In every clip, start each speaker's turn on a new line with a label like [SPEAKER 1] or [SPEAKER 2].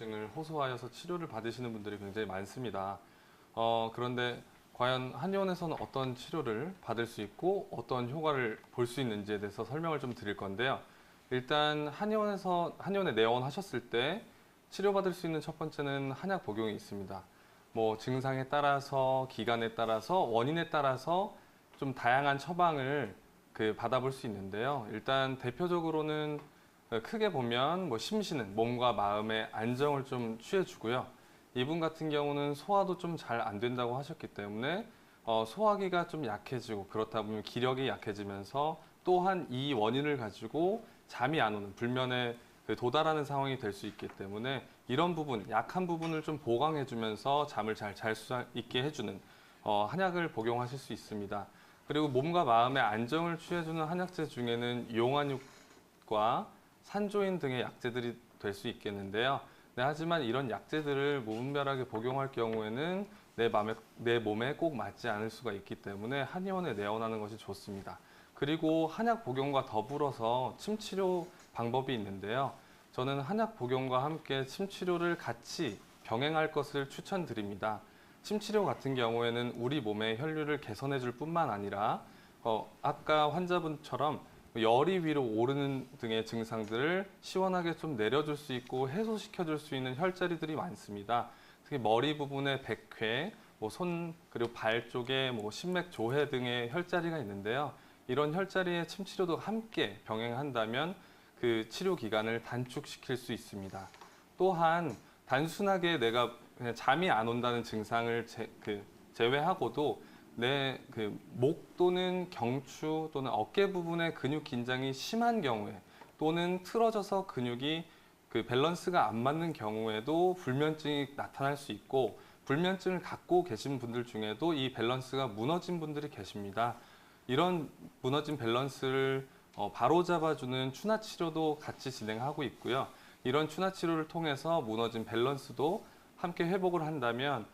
[SPEAKER 1] 불면증을 호소하여서 치료를 받으시는 분들이 굉장히 많습니다. 그런데 과연 한의원에서는 어떤 치료를 받을 수 있고 어떤 효과를 볼 수 있는지에 대해서 설명을 좀 드릴 건데요. 일단 한의원에 내원하셨을 때 치료받을 수 있는 첫 번째는 한약 복용이 있습니다. 뭐 증상에 따라서, 기간에 따라서, 원인에 따라서 좀 다양한 처방을 받아볼 수 있는데요. 일단 대표적으로는 크게 보면 뭐 심신은 몸과 마음의 안정을 좀 취해주고요. 이분 같은 경우는 소화도 좀 잘 안 된다고 하셨기 때문에 소화기가 좀 약해지고 그렇다 보면 기력이 약해지면서 또한 이 원인을 가지고 잠이 안 오는 불면에 도달하는 상황이 될 수 있기 때문에 이런 부분, 약한 부분을 좀 보강해주면서 잠을 잘 잘 수 있게 해주는 한약을 복용하실 수 있습니다. 그리고 몸과 마음의 안정을 취해주는 한약재 중에는 용안육과 산조인 등의 약재들이 될 수 있겠는데요. 네, 하지만 이런 약재들을 무분별하게 복용할 경우에는 내 몸에 꼭 맞지 않을 수가 있기 때문에 한의원에 내원하는 것이 좋습니다. 그리고 한약 복용과 더불어서 침 치료 방법이 있는데요. 저는 한약 복용과 함께 침 치료를 같이 병행할 것을 추천드립니다. 침 치료 같은 경우에는 우리 몸의 혈류를 개선해 줄 뿐만 아니라 아까 환자분처럼 열이 위로 오르는 등의 증상들을 시원하게 좀 내려줄 수 있고 해소시켜줄 수 있는 혈자리들이 많습니다. 특히 머리 부분에 백회, 손 그리고 발 쪽에 심맥 조해 등의 혈자리가 있는데요. 이런 혈자리의 침치료도 함께 병행한다면 그 치료 기간을 단축시킬 수 있습니다. 또한 단순하게 내가 그냥 잠이 안 온다는 증상을 제외하고도 내 목 또는 경추 또는 어깨 부분의 근육 긴장이 심한 경우에 또는 틀어져서 근육이 밸런스가 안 맞는 경우에도 불면증이 나타날 수 있고 불면증을 갖고 계신 분들 중에도 이 밸런스가 무너진 분들이 계십니다. 이런 무너진 밸런스를 바로잡아주는 추나 치료도 같이 진행하고 있고요. 이런 추나 치료를 통해서 무너진 밸런스도 함께 회복을 한다면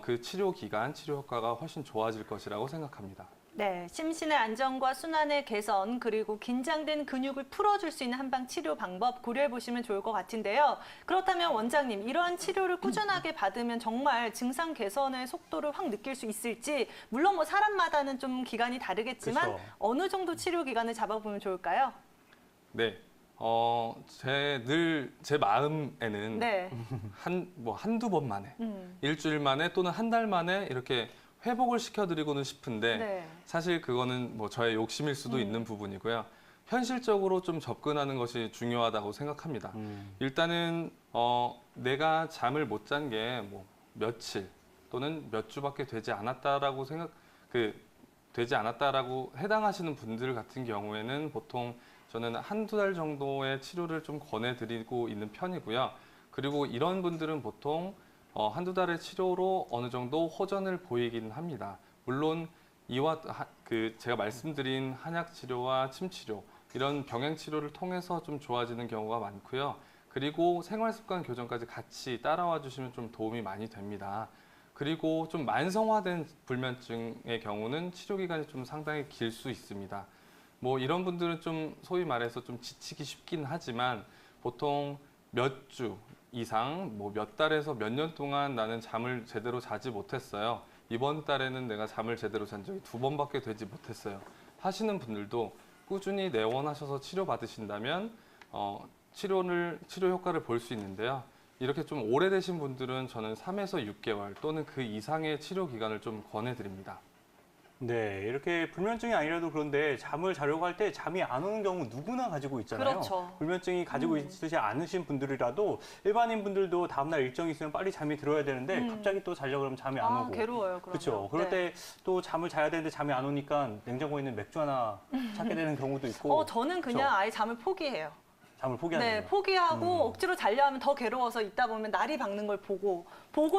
[SPEAKER 1] 그 치료 기간, 치료 효과가 훨씬 좋아질 것이라고 생각합니다.
[SPEAKER 2] 네, 심신의 안정과 순환의 개선 그리고 긴장된 근육을 풀어줄 수 있는 한방 치료 방법 고려해 보시면 좋을 것 같은데요. 그렇다면 원장님, 이러한 치료를 꾸준하게 받으면 정말 증상 개선의 속도를 확 느낄 수 있을지, 물론 뭐 사람마다는 좀 기간이 다르겠지만
[SPEAKER 3] 그쵸.
[SPEAKER 2] 어느 정도 치료 기간을 잡아보면 좋을까요?
[SPEAKER 1] 네, 제 마음에는
[SPEAKER 2] 네.
[SPEAKER 1] 한두 번 만에, 일주일 만에 또는 한 달 만에 이렇게 회복을 시켜드리고는 싶은데
[SPEAKER 2] 네.
[SPEAKER 1] 사실 그거는 저의 욕심일 수도 있는 부분이고요. 현실적으로 좀 접근하는 것이 중요하다고 생각합니다. 일단은 내가 잠을 못 잔 게 며칠 또는 몇 주밖에 되지 않았다라고 되지 않았다라고 해당하시는 분들 같은 경우에는 보통 저는 한두 달 정도의 치료를 좀 권해드리고 있는 편이고요. 그리고 이런 분들은 보통 한두 달의 치료로 어느 정도 호전을 보이긴 합니다. 물론 제가 말씀드린 한약 치료와 침 치료 이런 병행 치료를 통해서 좀 좋아지는 경우가 많고요. 그리고 생활 습관 교정까지 같이 따라와 주시면 좀 도움이 많이 됩니다. 그리고 좀 만성화된 불면증의 경우는 치료 기간이 좀 상당히 길 수 있습니다. 이런 분들은 좀 소위 말해서 좀 지치기 쉽긴 하지만 보통 몇 주 이상, 몇 달에서 몇 년 동안 나는 잠을 제대로 자지 못했어요. 이번 달에는 내가 잠을 제대로 잔 적이 2번밖에 되지 못했어요. 하시는 분들도 꾸준히 내원하셔서 치료받으신다면 치료 효과를 볼 수 있는데요. 이렇게 좀 오래되신 분들은 저는 3에서 6개월 또는 그 이상의 치료 기간을 좀 권해드립니다.
[SPEAKER 3] 네, 이렇게 불면증이 아니라도 그런데 잠을 자려고 할 때 잠이 안 오는 경우 누구나 가지고 있잖아요.
[SPEAKER 2] 그렇죠.
[SPEAKER 3] 불면증이 가지고 있으시 않으신 분들이라도 일반인 분들도 다음날 일정이 있으면 빨리 잠이 들어야 되는데 갑자기 또 자려고 그러면 잠이 안 오고.
[SPEAKER 2] 괴로워요, 그러면.
[SPEAKER 3] 그렇죠. 그럴
[SPEAKER 2] 네.
[SPEAKER 3] 때 또 잠을 자야 되는데 잠이 안 오니까 냉장고에 있는 맥주 하나 찾게 되는 경우도 있고.
[SPEAKER 2] 저는 그냥
[SPEAKER 3] 그렇죠?
[SPEAKER 2] 아예 잠을 포기해요.
[SPEAKER 3] 잠을 포기하는
[SPEAKER 2] 네,
[SPEAKER 3] 거예요.
[SPEAKER 2] 포기하고 억지로 자려 하면 더 괴로워서 있다 보면 날이 밝는 걸 보고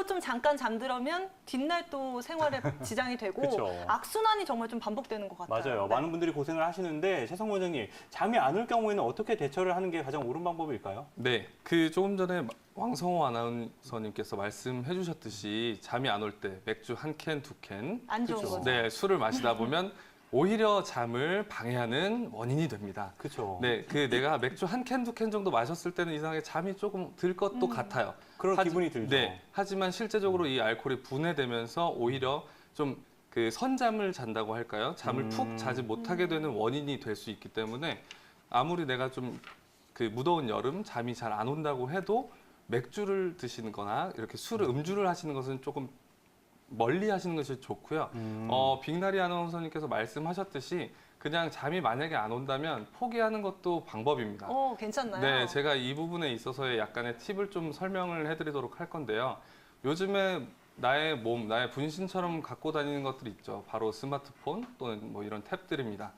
[SPEAKER 2] 좀 잠깐 잠들면 뒷날 또 생활에 지장이 되고
[SPEAKER 3] 그쵸.
[SPEAKER 2] 악순환이 정말 좀 반복되는 것 같아요.
[SPEAKER 3] 맞아요.
[SPEAKER 2] 네.
[SPEAKER 3] 많은 분들이 고생을 하시는데 최성 원장님, 잠이 안 올 경우에는 어떻게 대처를 하는 게 가장 옳은 방법일까요?
[SPEAKER 1] 네, 조금 전에 왕성호 아나운서님께서 말씀해 주셨듯이 잠이 안 올 때 맥주 한 캔, 두 캔,
[SPEAKER 2] 안 좋은
[SPEAKER 3] 그쵸.
[SPEAKER 2] 거죠.
[SPEAKER 1] 네, 술을 마시다 보면 오히려 잠을 방해하는 원인이 됩니다.
[SPEAKER 3] 그렇죠.
[SPEAKER 1] 네, 내가 맥주 한 캔, 두 캔 정도 마셨을 때는 이상하게 잠이 조금 들 것도 같아요.
[SPEAKER 3] 그런 기분이 들죠.
[SPEAKER 1] 네, 하지만 실제적으로 이 알코올이 분해되면서 오히려 좀 그 선잠을 잔다고 할까요? 잠을 푹 자지 못하게 되는 원인이 될 수 있기 때문에 아무리 내가 좀 그 무더운 여름 잠이 잘 안 온다고 해도 맥주를 드시는 거나 이렇게 음주를 하시는 것은 조금 멀리 하시는 것이 좋고요. 빅나리 아나운서님께서 말씀하셨듯이 그냥 잠이 만약에 안 온다면 포기하는 것도 방법입니다.
[SPEAKER 2] 괜찮나요?
[SPEAKER 1] 네, 제가 이 부분에 있어서의 약간의 팁을 좀 설명을 해드리도록 할 건데요. 요즘에 나의 몸, 나의 분신처럼 갖고 다니는 것들이 있죠. 바로 스마트폰 또는 뭐 이런 탭들입니다.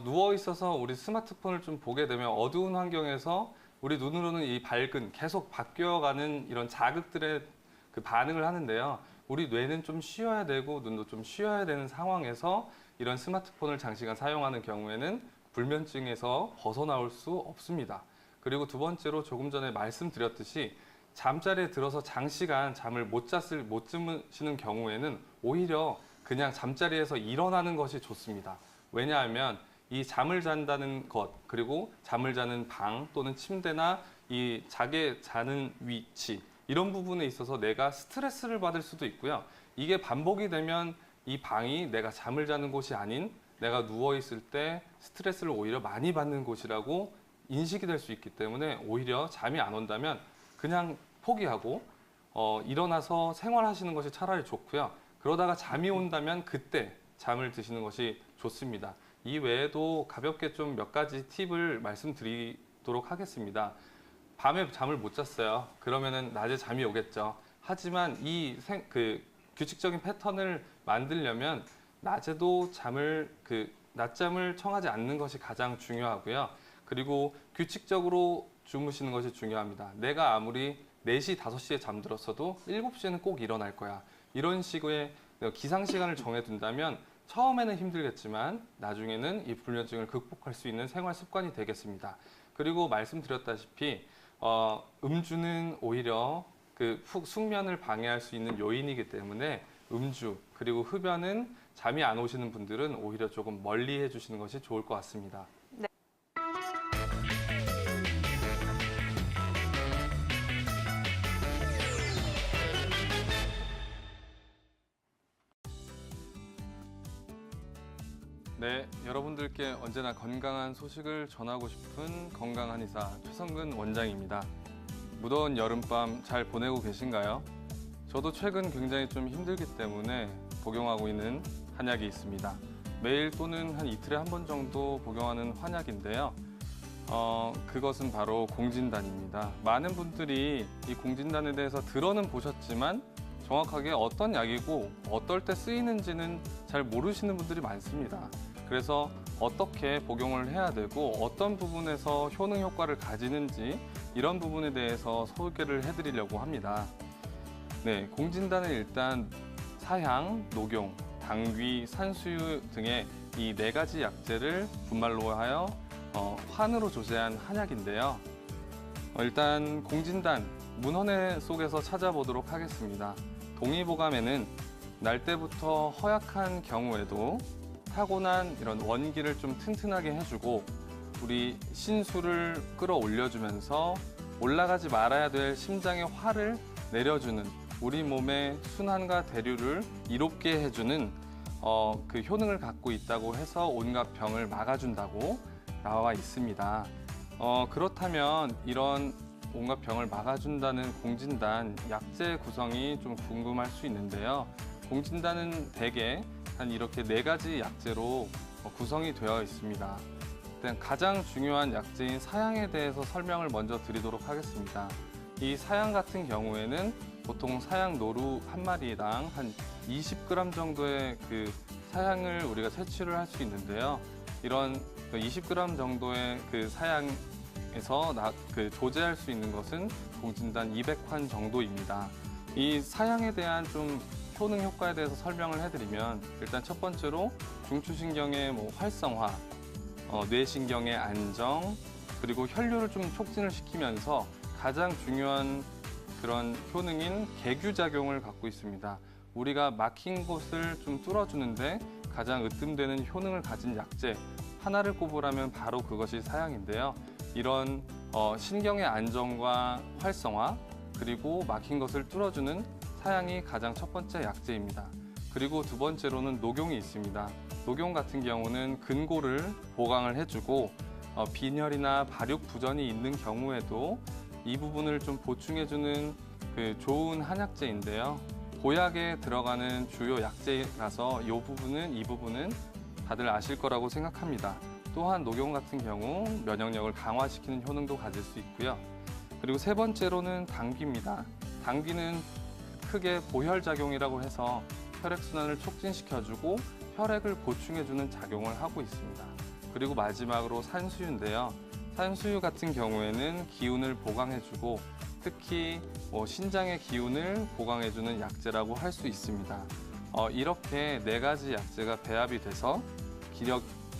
[SPEAKER 1] 누워 있어서 우리 스마트폰을 좀 보게 되면 어두운 환경에서 우리 눈으로는 이 밝은 계속 바뀌어가는 이런 자극들에 그 반응을 하는데요. 우리 뇌는 좀 쉬어야 되고 눈도 좀 쉬어야 되는 상황에서 이런 스마트폰을 장시간 사용하는 경우에는 불면증에서 벗어나올 수 없습니다. 그리고 두 번째로 조금 전에 말씀드렸듯이 잠자리에 들어서 장시간 잠을 못 주무시는 경우에는 오히려 그냥 잠자리에서 일어나는 것이 좋습니다. 왜냐하면 이 잠을 잔다는 것, 그리고 잠을 자는 방 또는 침대나 이 자는 위치, 이런 부분에 있어서 내가 스트레스를 받을 수도 있고요. 이게 반복이 되면 이 방이 내가 잠을 자는 곳이 아닌 내가 누워 있을 때 스트레스를 오히려 많이 받는 곳이라고 인식이 될 수 있기 때문에 오히려 잠이 안 온다면 그냥 포기하고 일어나서 생활하시는 것이 차라리 좋고요. 그러다가 잠이 온다면 그때 잠을 드시는 것이 좋습니다. 이 외에도 가볍게 좀 몇 가지 팁을 말씀드리도록 하겠습니다. 밤에 잠을 못 잤어요. 그러면은 낮에 잠이 오겠죠. 하지만 규칙적인 패턴을 만들려면 낮에도 낮잠을 청하지 않는 것이 가장 중요하고요. 그리고 규칙적으로 주무시는 것이 중요합니다. 내가 아무리 4시, 5시에 잠들었어도 7시에는 꼭 일어날 거야. 이런 식의 기상시간을 정해둔다면 처음에는 힘들겠지만 나중에는 이 불면증을 극복할 수 있는 생활 습관이 되겠습니다. 그리고 말씀드렸다시피 음주는 오히려 숙면을 방해할 수 있는 요인이기 때문에 음주 그리고 흡연은 잠이 안 오시는 분들은 오히려 조금 멀리 해주시는 것이 좋을 것 같습니다. 네, 여러분들께 언제나 건강한 소식을 전하고 싶은 건강한 의사 최성근 원장입니다. 무더운 여름밤 잘 보내고 계신가요? 저도 최근 굉장히 좀 힘들기 때문에 복용하고 있는 한약이 있습니다. 매일 또는 한 이틀에 한 번 정도 복용하는 한약인데요. 그것은 바로 공진단입니다. 많은 분들이 이 공진단에 대해서 들어는 보셨지만 정확하게 어떤 약이고 어떨 때 쓰이는지는 잘 모르시는 분들이 많습니다. 그래서 어떻게 복용을 해야 되고 어떤 부분에서 효능 효과를 가지는지 이런 부분에 대해서 소개를 해드리려고 합니다. 네, 공진단은 일단 사향, 녹용, 당귀, 산수유 등의 이 4가지 약재를 분말로 하여 환으로 조제한 한약인데요. 일단 공진단 문헌회 속에서 찾아보도록 하겠습니다. 동의보감에는 날 때부터 허약한 경우에도 타고난 이런 원기를 좀 튼튼하게 해주고 우리 신수를 끌어올려주면서 올라가지 말아야 될 심장의 화를 내려주는 우리 몸의 순환과 대류를 이롭게 해주는 그 효능을 갖고 있다고 해서 온갖 병을 막아준다고 나와 있습니다. 그렇다면 이런 온갖 병을 막아준다는 공진단 약재 구성이 좀 궁금할 수 있는데요. 공진단은 대개 한 이렇게 4가지 약재로 구성이 되어 있습니다. 일단 가장 중요한 약재인 사향에 대해서 설명을 먼저 드리도록 하겠습니다. 이 사향 같은 경우에는 보통 사향 노루 한 마리당 한 20g 정도의 그 사향을 우리가 채취를 할 수 있는데요. 이런 20g 정도의 그 사향에서 조제할 수 있는 것은 공진단 200환 정도입니다. 이 사향에 대한 좀 효능 효과에 대해서 설명을 해드리면 일단 첫 번째로 중추신경의 활성화, 뇌신경의 안정, 그리고 혈류를 좀 촉진을 시키면서 가장 중요한 그런 효능인 계규작용을 갖고 있습니다. 우리가 막힌 곳을 좀 뚫어주는데 가장 으뜸되는 효능을 가진 약재 하나를 꼽으라면 바로 그것이 사양인데요. 이런 신경의 안정과 활성화 그리고 막힌 것을 뚫어주는 사양이 가장 첫 번째 약재입니다. 그리고 두 번째로는 녹용이 있습니다. 녹용 같은 경우는 근골을 보강을 해주고 빈혈이나 발육 부전이 있는 경우에도 이 부분을 좀 보충해주는 그 좋은 한약재인데요. 보약에 들어가는 주요 약재라서 이 부분은 다들 아실 거라고 생각합니다. 또한 녹용 같은 경우 면역력을 강화시키는 효능도 가질 수 있고요. 그리고 세 번째로는 당귀입니다. 당귀는 크게 보혈작용이라고 해서 혈액순환을 촉진시켜주고 혈액을 보충해주는 작용을 하고 있습니다. 그리고 마지막으로 산수유인데요. 산수유 같은 경우에는 기운을 보강해주고 특히 신장의 기운을 보강해주는 약재라고 할 수 있습니다. 이렇게 네 가지 약재가 배합이 돼서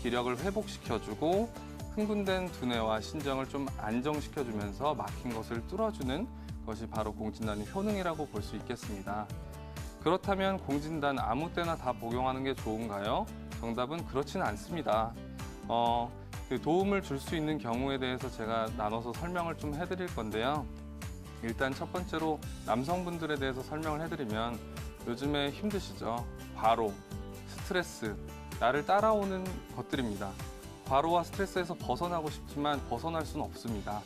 [SPEAKER 1] 기력을 회복시켜주고 흥분된 두뇌와 신장을 좀 안정시켜주면서 막힌 것을 뚫어주는 것이 바로 공진단의 효능이라고 볼 수 있겠습니다. 그렇다면 공진단 아무 때나 다 복용하는 게 좋은가요? 정답은 그렇지는 않습니다. 그 도움을 줄 수 있는 경우에 대해서 제가 나눠서 설명을 좀 해드릴 건데요. 일단 첫 번째로 남성분들에 대해서 설명을 해드리면 요즘에 힘드시죠? 과로, 스트레스, 나를 따라오는 것들입니다. 과로와 스트레스에서 벗어나고 싶지만 벗어날 수는 없습니다.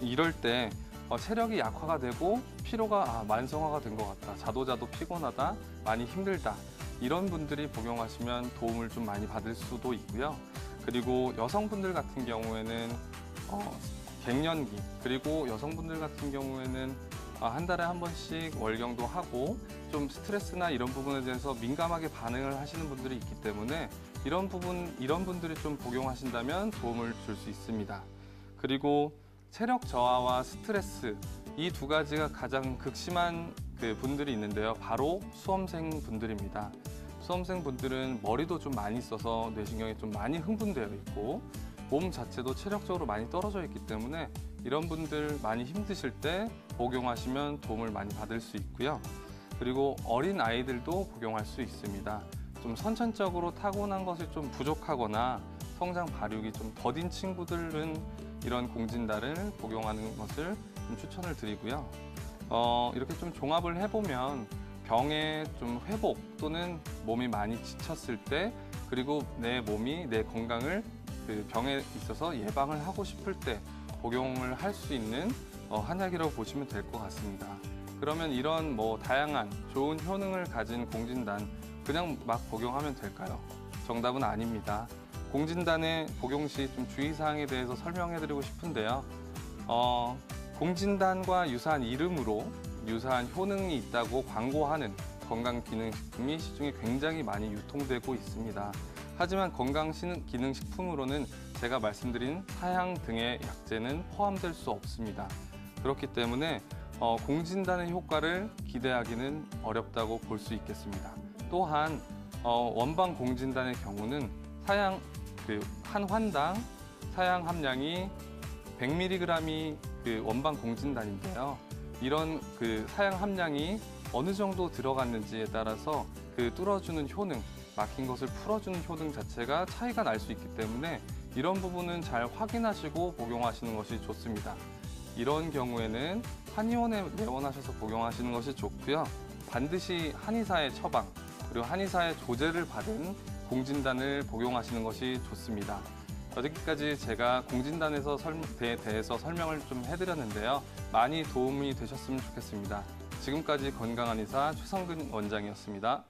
[SPEAKER 1] 이럴 때 체력이 약화가 되고 피로가 만성화가 된 것 같다. 자도 피곤하다. 많이 힘들다. 이런 분들이 복용하시면 도움을 좀 많이 받을 수도 있고요. 그리고 여성분들 같은 경우에는 갱년기 그리고 여성분들 같은 경우에는 한 달에 한 번씩 월경도 하고 좀 스트레스나 이런 부분에 대해서 민감하게 반응을 하시는 분들이 있기 때문에 이런 분들이 좀 복용하신다면 도움을 줄 수 있습니다. 그리고 체력 저하와 스트레스 이 두 가지가 가장 극심한 그 분들이 있는데요. 바로 수험생 분들입니다. 수험생 분들은 머리도 좀 많이 써서 뇌신경이 좀 많이 흥분되어 있고 몸 자체도 체력적으로 많이 떨어져 있기 때문에 이런 분들 많이 힘드실 때 복용하시면 도움을 많이 받을 수 있고요. 그리고 어린 아이들도 복용할 수 있습니다. 좀 선천적으로 타고난 것이 좀 부족하거나 성장 발육이 좀 더딘 친구들은 이런 공진단을 복용하는 것을 좀 추천을 드리고요. 이렇게 좀 종합을 해보면 병의 좀 회복 또는 몸이 많이 지쳤을 때 그리고 내 몸이 내 건강을 그 병에 있어서 예방을 하고 싶을 때 복용을 할 수 있는 한약이라고 보시면 될 것 같습니다. 그러면 이런 다양한 좋은 효능을 가진 공진단 그냥 막 복용하면 될까요? 정답은 아닙니다. 공진단의 복용 시 좀 주의사항에 대해서 설명해드리고 싶은데요. 공진단과 유사한 이름으로 유사한 효능이 있다고 광고하는 건강기능식품이 시중에 굉장히 많이 유통되고 있습니다. 하지만 건강기능식품으로는 제가 말씀드린 사향 등의 약재는 포함될 수 없습니다. 그렇기 때문에 공진단의 효과를 기대하기는 어렵다고 볼 수 있겠습니다. 또한 원방 공진단의 경우는 사양 한 환당 사양 함량이 100mg이 원방 공진단인데요. 이런 사양 함량이 어느 정도 들어갔는지에 따라서 뚫어주는 효능, 막힌 것을 풀어주는 효능 자체가 차이가 날 수 있기 때문에 이런 부분은 잘 확인하시고 복용하시는 것이 좋습니다. 이런 경우에는 한의원에 내원하셔서 복용하시는 것이 좋고요. 반드시 한의사의 처방 그리고 한의사의 조제를 받은 공진단을 복용하시는 것이 좋습니다. 여기까지 제가 공진단에 대해서 설명을 좀 해드렸는데요. 많이 도움이 되셨으면 좋겠습니다. 지금까지 건강한 의사 최성근 원장이었습니다.